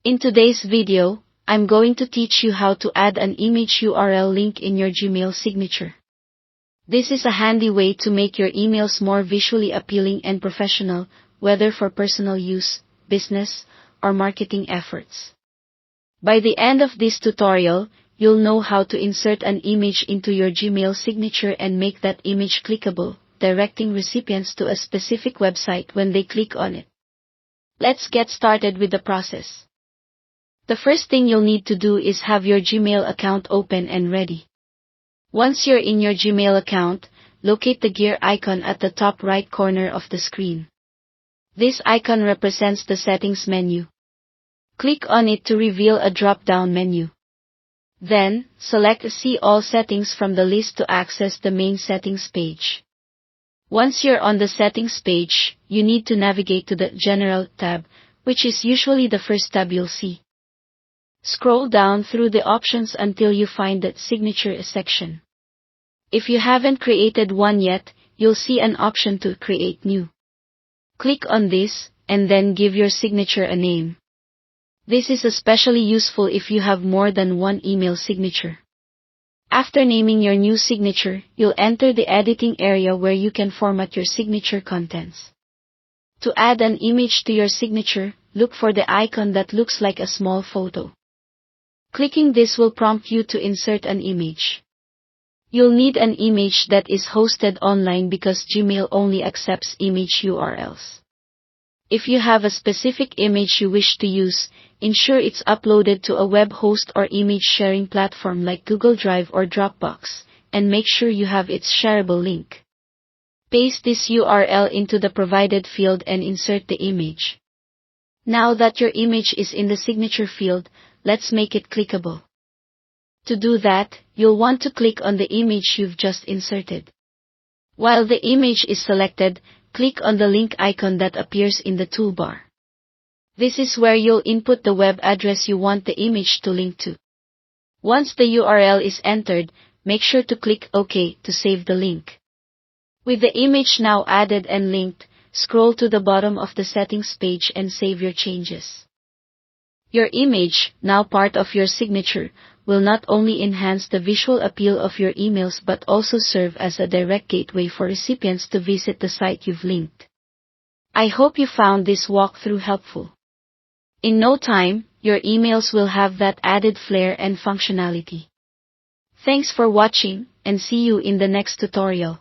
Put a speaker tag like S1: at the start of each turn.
S1: In today's video, I'm going to teach you how to add an image URL link in your Gmail signature. This is a handy way to make your emails more visually appealing and professional, whether for personal use, business, or marketing efforts. By the end of this tutorial, you'll know how to insert an image into your Gmail signature and make that image clickable, directing recipients to a specific website when they click on it. Let's get started with the process. The first thing you'll need to do is have your Gmail account open and ready. Once you're in your Gmail account, locate the gear icon at the top right corner of the screen. This icon represents the settings menu. Click on it to reveal a drop-down menu. Then, select See All Settings from the list to access the main settings page. Once you're on the settings page, you need to navigate to the General tab, which is usually the first tab you'll see. Scroll down through the options until you find the Signature section. If you haven't created one yet, you'll see an option to Create New. Click on this, and then give your signature a name. This is especially useful if you have more than one email signature. After naming your new signature, you'll enter the editing area where you can format your signature contents. To add an image to your signature, look for the icon that looks like a small photo. Clicking this will prompt you to insert an image. You'll need an image that is hosted online because Gmail only accepts image URLs. If you have a specific image you wish to use, ensure it's uploaded to a web host or image sharing platform like Google Drive or Dropbox, and make sure you have its shareable link. Paste this URL into the provided field and insert the image. Now that your image is in the signature field, let's make it clickable. To do that, you'll want to click on the image you've just inserted. While the image is selected, click on the link icon that appears in the toolbar. This is where you'll input the web address you want the image to link to. Once the URL is entered, make sure to click OK to save the link. With the image now added and linked, scroll to the bottom of the settings page and save your changes. Your image, now part of your signature, will not only enhance the visual appeal of your emails but also serve as a direct gateway for recipients to visit the site you've linked. I hope you found this walkthrough helpful. In no time, your emails will have that added flair and functionality. Thanks for watching, and see you in the next tutorial.